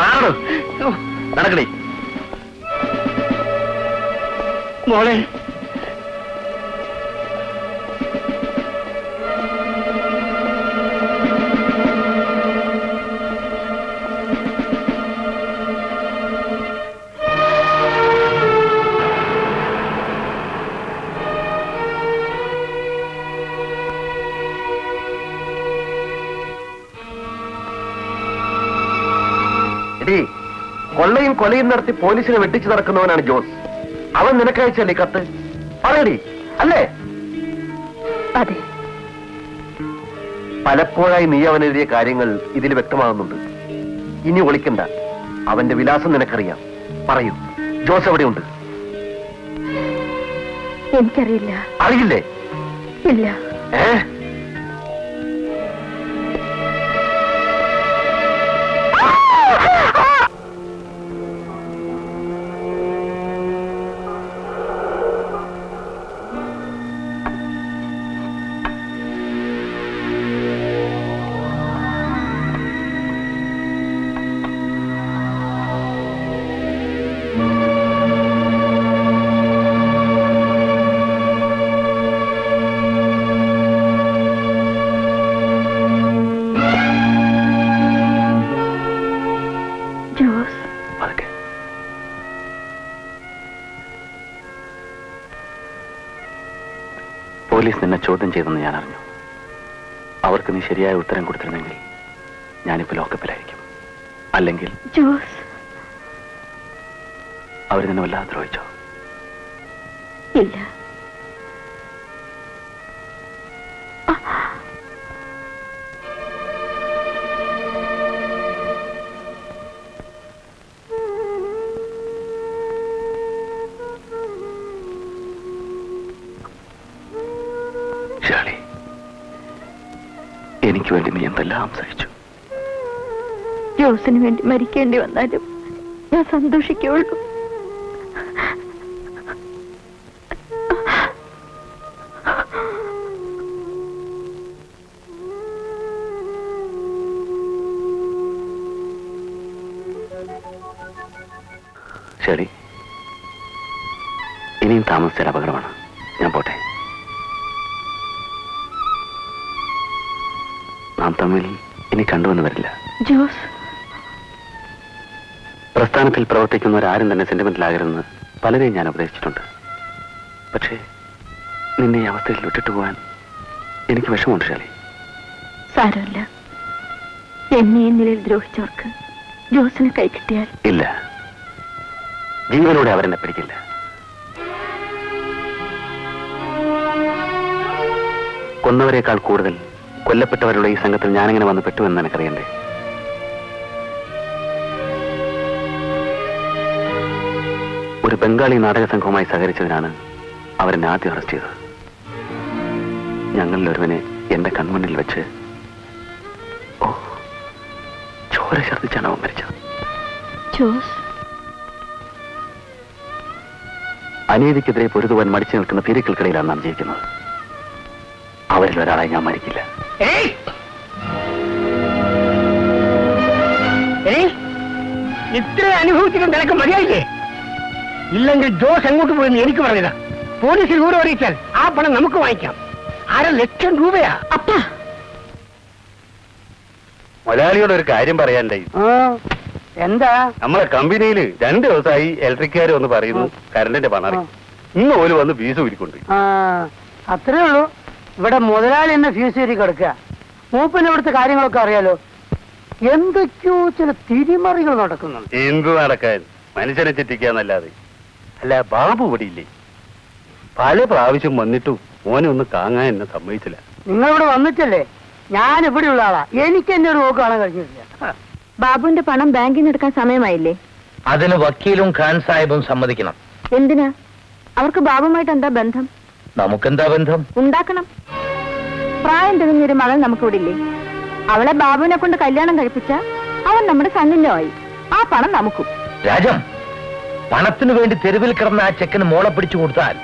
മാറണം. നടക്കണേ മോളെ. കൊള്ളയും കൊലയും നടത്തി പോലീസിനെ വെട്ടിച്ചു നടക്കുന്നവനാണ് ജോസ്. അവൻ നിനക്കയച്ചല്ലേ കത്ത്? പറയടി, അല്ലേ? അതെ. പലപ്പോഴായി നീ അവനെഴുതിയ കാര്യങ്ങൾ ഇതിൽ വ്യക്തമാകുന്നുണ്ട്. ഇനി ഒളിക്കണ്ട. അവന്റെ വിലാസം നിനക്കറിയാം. പറയൂ, ജോസ് എവിടെയുണ്ട്? എനിക്കറിയില്ല. അറിയില്ലേ? ഇല്ല. പോലീസ് നിന്നെ ചോദ്യം ചെയ്തെന്ന് ഞാൻ അറിഞ്ഞു. അവർക്ക് നീ ശരിയായ ഉത്തരം കൊടുത്തിരുന്നെങ്കിൽ ഞാനിപ്പോ ലോക്കപ്പിലായിരിക്കും. അല്ലെങ്കിൽ അവർ നിന്നെ വല്ലാതെ ദ്രോഹിച്ചോ? ഇല്ല. എനിക്ക് വേണ്ടി നീ എന്തെല്ലാം സഹിച്ചു. ജോസിന് വേണ്ടി മരിക്കേണ്ടി വന്നാലും ഞാൻ സന്തോഷിക്കുള്ളൂ. ശരി, ഇനിയും താമസിച്ചാൽ അപകടമാണ്. ഞാൻ പോട്ടെ. നാം തമ്മിൽ ഇനി കണ്ടുവന്ന് വരില്ല. ജോസ്, പ്രസ്ഥാനത്തിൽ പ്രവർത്തിക്കുന്നവരാരും തന്നെ സെന്റിമെന്റലാകരുതെന്ന് പലരെയും ഞാൻ ഉപദേശിച്ചിട്ടുണ്ട്. പക്ഷേ നിന്നെ ഈ അവസ്ഥയിൽ വിട്ടിട്ട് പോകാൻ എനിക്ക് വിഷമമുണ്ട് ശാലി. സാരമില്ല. എന്നെ ഈ നിലയിൽ ദ്രോഹിച്ചവർക്ക് ജോസിനെ കൈ കിട്ടിയാൽ ഇല്ല, ജീവനോടെ അവരെന്നെ പിടിക്കില്ല. കൊന്നവരെക്കാൾ കൂടുതൽ കൊല്ലപ്പെട്ടവരുടെ ഈ സംഘത്തിൽ ഞാനെങ്ങനെ വന്ന് പെട്ടു എന്ന് എനിക്കറിയണ്ടേ? ഒരു ബംഗാളി നാടക സംഘവുമായി സഹകരിച്ചതിനാണ് അവരെന്നെ ആദ്യം അറസ്റ്റ് ചെയ്തത്. ഞങ്ങളിൽ ഒരുവനെ എന്റെ കൺമുന്നിൽ വെച്ച് ചോര ഛർദ്ദിച്ചാണ് അവൻ മരിച്ചത്. അനീതിക്കെതിരെ പൊരുതുവാൻ മടിച്ചു നിൽക്കുന്ന തീരക്കൾക്കിടയിലാണ് നാം ജീവിക്കുന്നത്. അവരിൽ ഒരാളെ ഞാൻ മരിക്കില്ല. ഇത്ര അനുഭവിച്ചിട്ട് നിനക്ക് മതിയായില്ലേ? ഇല്ലെങ്കിൽ ജോസ് എങ്ങോട്ട് പോയെന്ന് എനിക്ക് പറഞ്ഞതാ. പോലീസിൽ വിവരം അറിയിച്ചാൽ ആ പണം നമുക്ക് വാങ്ങിക്കാം. 1.5 ലക്ഷം രൂപയാ. അപ്പാ, മലയാളിയോട് ഒരു കാര്യം പറയാണ്ടായി. എന്താ? നമ്മളെ കമ്പനിയിൽ 2 ദിവസമായി ഇലക്ട്രിക്കാർ വന്ന് പറയുന്നു കറണ്ടിന്റെ പണറി. ഇന്ന് പോലും വന്ന് ഫീസ് ഊരിക്കൊണ്ട്. അത്രേ ഉള്ളൂ. ഇവിടെ മുതലാളി എന്നെ ഫീസ് ഊരി കിടക്കുക. മൂപ്പന് ഇവിടുത്തെ കാര്യങ്ങളൊക്കെ അറിയാലോ. എന്തൊക്കെയോ ചില തിരിമറികൾ നടക്കുന്നുണ്ട്. എന്ത് നടക്കാൻ? മനുഷ്യനെ തെറ്റിക്കാന്നല്ലാതെ. അല്ല, ബാബു ഇവിടെ ഇല്ലേ? പല പ്രാവശ്യം വന്നിട്ടും മോനെ ഒന്ന് താങ്ങാൻ എന്നെ സമ്മതിച്ചില്ല. നിങ്ങളിവിടെ വന്നിട്ടല്ലേ? ഞാൻ ഇവിടെയുള്ള ആളാ. എനിക്ക് എന്നെ ഒരു നോക്ക് കാണാൻ കഴിഞ്ഞിട്ടില്ല. ബാബുവിന്റെ പണം ബാങ്കിൽ നിന്ന് എടുക്കാൻ സമയമായില്ലേ? അതിന് വക്കീലും ഖാൻ സാഹിബും സമ്മതിക്കണം. എന്തിനാ? അവർക്ക് ബാബുമായിട്ട് എന്താ ബന്ധം? നമുക്കെന്താ ബന്ധം? ഉണ്ടാക്കണം. പ്രായം തികഞ്ഞൊരു മകൾ നമുക്കിവിടെ ഇല്ലേ? അവളെ ബാബുവിനെ കൊണ്ട് കല്യാണം കഴിപ്പിച്ച അവൻ നമ്മുടെ സന്നിധ്യമായി. ആ പണം നമുക്കും. രാജം, പണത്തിനു വേണ്ടി തെരുവിൽ കിടന്ന ആ ചെക്കന് മോളെ പിടിച്ചു കൊടുത്താൽ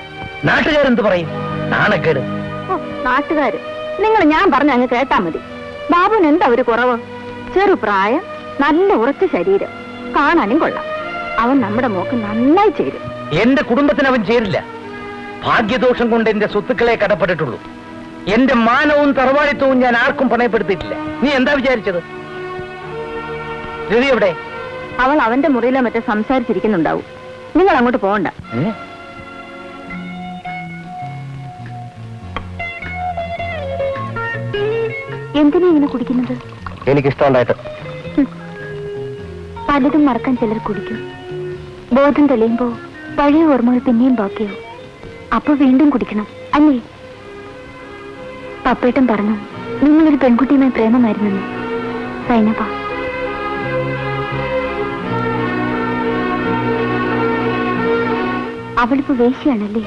നാട്ടുകാരെന്ത് പറയും? നാണക്കേട്. നാട്ടുകാര് നിങ്ങൾ ഞാൻ പറഞ്ഞ അങ്ങ് കേട്ടാ മതി. ബാബുവിന് എന്താ ഒരു കുറവ്? ചെറുപ്രായം, നല്ല ഉറച്ച ശരീരം, കാണാനും കൊള്ളാം. അവൻ നമ്മുടെ മോക്ക് നന്നായി ചേരും. എന്റെ കുടുംബത്തിന് അവൻ ചേരില്ല. ഭാഗ്യദോഷം കൊണ്ട് എന്റെ സ്വത്തുക്കളെ കടപ്പെട്ടിട്ടുള്ളൂ. എന്റെ മാനവും തറവാടിത്തവും ഞാൻ ആർക്കും പണയപ്പെടുത്തിയിട്ടില്ല. നീ എന്താ വിചാരിച്ചത്? രവി എവിടെ? അവൾ അവന്റെ മുറിയിലോ മറ്റോ സംസാരിച്ചിരിക്കുന്നുണ്ടാവും. നിങ്ങൾ അങ്ങോട്ട് പോകണ്ട. എന്തിനാ ഇങ്ങനെ കുടിക്കുന്നത്? എനിക്കിഷ്ടമുണ്ടായിട്ട്. പലതും മറക്കാൻ ചിലർ കുടിക്കും. ബോധം തെളിയുമ്പോ പഴയ ഓർമ്മകൾ പിന്നെയും ബാക്കിയോ. അപ്പൊ വീണ്ടും കുടിക്കണം അല്ലേ? പപ്പേട്ടൻ പറഞ്ഞു നിങ്ങളൊരു പെൺകുട്ടിയുമായി പ്രേമമായിരുന്നെന്ന്. സൈനബ, അവളിപ്പോ വേശ്യാണല്ലേ?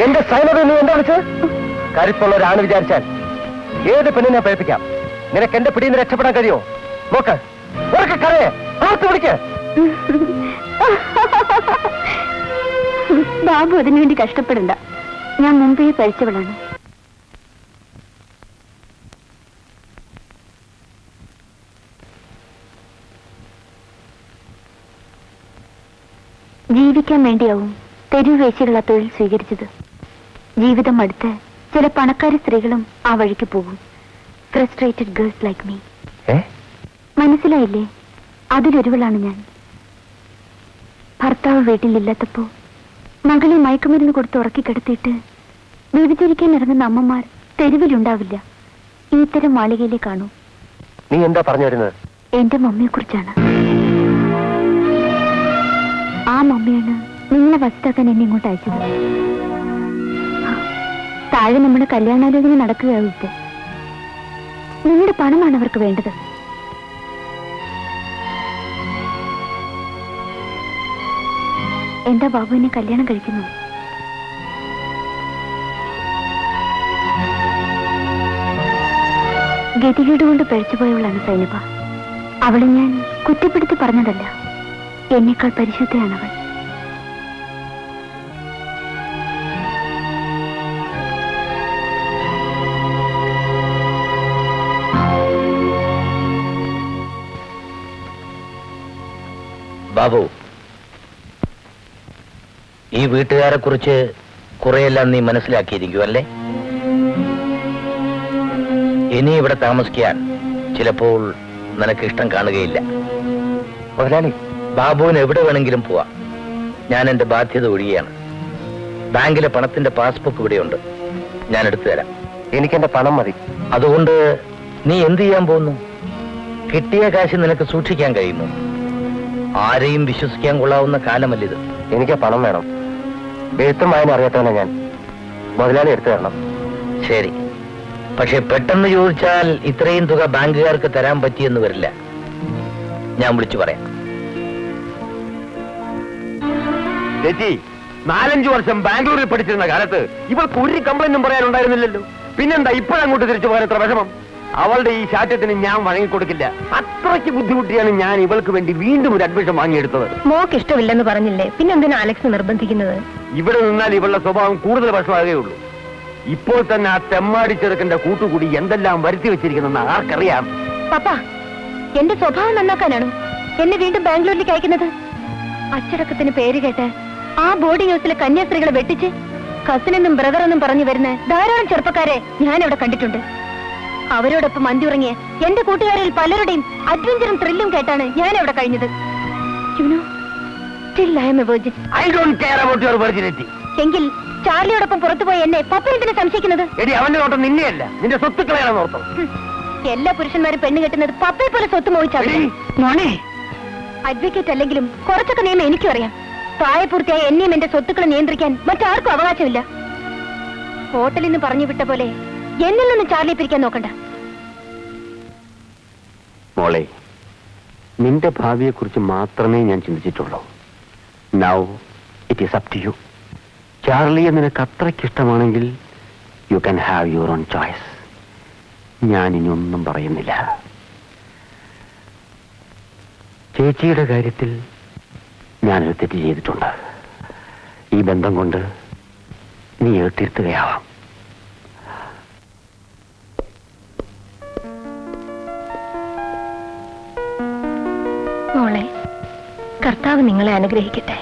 എന്റെ സൈനബ നീ എന്താ വിളിച്ചത്? കരുത്തുള്ള ഒരാണ് വിചാരിച്ചാൽ ഏത് പെണ്ണിനെ പ്രേരിപ്പിക്കാം. നിനക്ക് എന്റെ പിടിയിൽ നിന്ന് രക്ഷപ്പെടാൻ കഴിയോ? നോക്ക്, കരയെ വിളിക്ക്. ബാബു അതിനുവേണ്ടി കഷ്ടപ്പെടണ്ട. ഞാൻ മുമ്പേ കഴിച്ചവളാണ്. ജീവിക്കാൻ വേണ്ടിയാവും തെരുവ് വേശ്യകൾ ആ തൊഴിൽ സ്വീകരിച്ചത്. ജീവിതം അടുത്ത് ചില പണക്കാരി സ്ത്രീകളും ആ വഴിക്ക് പോകും. Frustrated girls like me. മനസ്സിലായില്ലേ? അതിലൊരുവളാണ് ഞാൻ. ഭർത്താവ് വീട്ടിലില്ലാത്തപ്പോ മകളെ മയക്കുമരുന്ന് കൊടുത്ത് ഉറക്കിക്കിടത്തിയിട്ട് വ്യഭിചരിക്കാൻ ഇറങ്ങുന്ന അമ്മമാർ തെരുവിലുണ്ടാവില്ല. ഇത്തരം മാളികയിലേ കാണൂ. നീ എന്താ പറഞ്ഞു വരുന്നത്? എന്റെ മമ്മിയെ കുറിച്ചാണ്. ആ മമ്മിയാണ് നിങ്ങളെ വസ്താക്കാൻ എന്നെ ഇങ്ങോട്ട് അയച്ചത്. താഴെ നമ്മുടെ കല്യാണാലോചന നടക്കുകയാവും ഇപ്പോ. നിങ്ങളുടെ പണമാണ് അവർക്ക് വേണ്ടത്. എന്താ ബാബു എന്നെ കല്യാണം കഴിക്കുന്നു? ഗതികേട് കൊണ്ട് പഴിച്ചുപോയവളാണ് സൈനബ. അവളെ ഞാൻ കുറ്റപ്പെടുത്തി പറഞ്ഞതല്ല. എന്നേക്കാൾ പരിശുദ്ധയാണവൾ. ബാബു, ഈ വീട്ടുകാരെ കുറിച്ച് കുറെയെല്ലാം നീ മനസ്സിലാക്കിയിരിക്കും അല്ലേ? ഇനി ഇവിടെ താമസിക്കാൻ ചിലപ്പോൾ നിനക്ക് ഇഷ്ടം കാണുകയില്ല. മുതലാളി, ബാബുവിന് എവിടെ വേണമെങ്കിലും പോവാം. ഞാൻ എന്റെ ബാധ്യത ഒഴിയുകയാണ്. ബാങ്കിലെ പണത്തിന്റെ പാസ്ബുക്ക് ഇവിടെയുണ്ട്, ഞാൻ എടുത്തു തരാം. എനിക്കെന്റെ പണം മതി. അതുകൊണ്ട് നീ എന്ത് ചെയ്യാൻ പോകുന്നു? കിട്ടിയ കാശ് നിനക്ക് സൂക്ഷിക്കാൻ കഴിയുമോ? ആരെയും വിശ്വസിക്കാൻ കൊള്ളാവുന്ന കാലമല്ലിത്. എനിക്ക് പണം വേണം. എഴുത്തും വായന അറിയാത്തവനെ ഞാൻ. മുതലാളി എടുത്തു തരണം. ശരി, പക്ഷെ പെട്ടെന്ന് ചോദിച്ചാൽ ഇത്രയും തുക ബാങ്കുകാർക്ക് തരാൻ പറ്റിയെന്ന് വരില്ല. ഞാൻ വിളിച്ചു പറയാം. ചേച്ചി, 4-5 വർഷം ബാംഗ്ലൂരിൽ പഠിച്ചിരുന്ന കാലത്ത് ഇവൾക്ക് ഒരു കംപ്ലൈന്റും പറയാനുണ്ടായിരുന്നില്ലല്ലോ. പിന്നെന്താ ഇപ്പോഴങ്ങോട്ട് തിരിച്ചു പോകാൻ എത്ര വിഷമം? അവളുടെ ഈ ശാഠ്യത്തിന് ഞാൻ വഴങ്ങിക്കൊടുക്കില്ല. അത്രയ്ക്ക് ബുദ്ധിമുട്ടിയാണ് ഞാൻ ഇവൾക്ക് വേണ്ടി വീണ്ടും ഒരു അഡ്മിഷൻ വാങ്ങിയെടുത്തത്. മോക്ക് ഇഷ്ടമില്ലെന്ന് പറഞ്ഞില്ലേ, പിന്നെന്തിനാ അലക്സ് നിർബന്ധിക്കുന്നത്? ഇവിടെ നിന്നാൽ ഇവളുടെ സ്വഭാവം കൂടുതൽ വഷളാകുകയുള്ളൂ. ഇപ്പോൾ തന്നെ ആ തെമ്മാടി ചെറുക്കന്റെ കൂട്ടുകൂടി എന്തെല്ലാം വരുത്തി വെച്ചിരിക്കുന്നെന്ന് ആർക്കറിയാം. പപ്പ, എന്റെ സ്വഭാവം നന്നാക്കാനാണോ എന്നെ വീണ്ടും ബാംഗ്ലൂരിലേക്ക് അയക്കുന്നത്? അച്ചടക്കത്തിന് പേര് കേട്ട് ആ ബോർഡിംഗ് ഹൗസിലെ കന്യാസ്ത്രീകളെ വെട്ടിച്ച് കസിനെന്നും ബ്രദറെന്നും പറഞ്ഞു വരുന്ന ധാരാളം ചെറുപ്പക്കാരെ ഞാൻ അവിടെ കണ്ടിട്ടുണ്ട്. അവരോടൊപ്പം മന്തിയുറങ്ങിയ എന്റെ കൂട്ടുകാരിൽ പലരുടെയും അഡ്വഞ്ചറും ത്രില്ലും കേട്ടാണ് ഞാൻ അവിടെ കഴിഞ്ഞത്. I don't care about your virginity. എങ്കിൽ ചാർലിയോടൊപ്പം പുറത്തുപോയി എന്നെ പപ്പ എന്തിനാ സംശയിക്കുന്നത്? എടി, അവന്റെ നോട്ടം നിന്നെയല്ല, നിന്റെ സ്വത്തുക്കളെയാണ് നോട്ടം. എല്ലാ പുരുഷന്മാരും പെണ്ണ് കെട്ടുന്നത് പപ്പയെ പോലെ സ്വത്ത് മോഹിച്ചാണ്. മോനെ, അഡ്വക്കേറ്റ് അല്ലെങ്കിലും കുറച്ചൊക്കെ നിയമം എനിക്കും അറിയാം. പ്രായപൂർത്തിയായ എന്നെയും എന്റെ സ്വത്തുക്കളെ നിയന്ത്രിക്കാൻ മറ്റാർക്കും അവകാശമില്ല. ഹോട്ടലിൽ നിന്ന് പറഞ്ഞു വിട്ട പോലെ എന്നിൽ നിന്ന് ചാർലിയെ പിരിക്കാൻ നോക്കണ്ട. മോളെ, നിന്റെ ഭാവിയെക്കുറിച്ച് മാത്രമേ ഞാൻ ചിന്തിച്ചിട്ടുള്ളൂ. Now it is up to you. ചാർലിയെ നിനക്ക് അത്രയ്ക്ക് ഇഷ്ടമാണെങ്കിൽ you can have your own choice. ഞാൻ ഇനി ഒന്നും പറയുന്നില്ല. ചേച്ചിയുടെ കാര്യത്തിൽ ഞാനൊരു തെറ്റ് ചെയ്തിട്ടുണ്ട്. ഈ ബന്ധം കൊണ്ട് നീ ഏർത്തിരുത്തുകയാവാം. കർത്താവ് നിങ്ങളെ അനുഗ്രഹിക്കട്ടെ.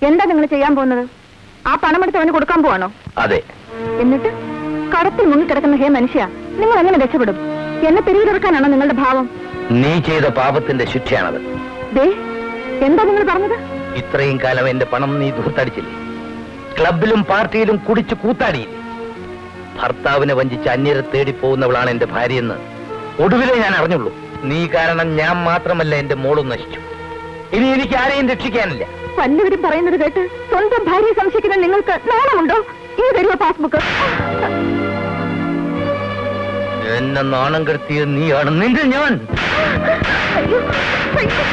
എന്താ നിങ്ങൾ ചെയ്യാൻ പോകുന്നത്? ആ പണമെടുത്ത് അവന് കൊടുക്കാൻ പോവാണോ? അതെ. എന്നിട്ട് കടത്തിൽ മുങ്ങിക്കിടക്കുന്ന ഹേ മനുഷ്യ, നിങ്ങൾ എങ്ങനെ രക്ഷപ്പെടും? എന്നെ തെരുവിലിറക്കാനാണോ നിങ്ങളുടെ ഭാവം? നീ ചെയ്ത പാപത്തിന്റെ ശിക്ഷയാണത്. ദേ, എന്താ നിങ്ങൾ പറഞ്ഞത്? ഇത്രയും കാലം എന്റെ പണം നീ ദൂർത്തടിച്ചില്ലേ? ക്ലബിലും പാർട്ടിയിലും കുടിച്ചു കൂത്താടിയില്ലേ? ഭർത്താവിനെ വഞ്ചിച്ച് അന്യരെ തേടി പോകുന്നവളാണ് എന്റെ ഭാര്യയെന്ന് ഒടുവിലേ ഞാൻ അറിഞ്ഞുള്ളൂ. നീ കാരണം ഞാൻ മാത്രമല്ല എന്റെ മോളും നശിച്ചു. ഇനി എനിക്ക് ആരെയും രക്ഷിക്കാനില്ല. വല്ലവരും പറയുന്നത് കേട്ട് സ്വന്തം ഭാര്യയെ സംശയിക്കുന്ന നിങ്ങൾക്ക് നാണമുണ്ടോ? ഈ തരുവ പാസ്ബുക്ക്. എന്നെ നാണം കെടുത്തിയത് നീയാണ്. നിന്റെ ഞാൻ അയ്യോ, അയ്യോ.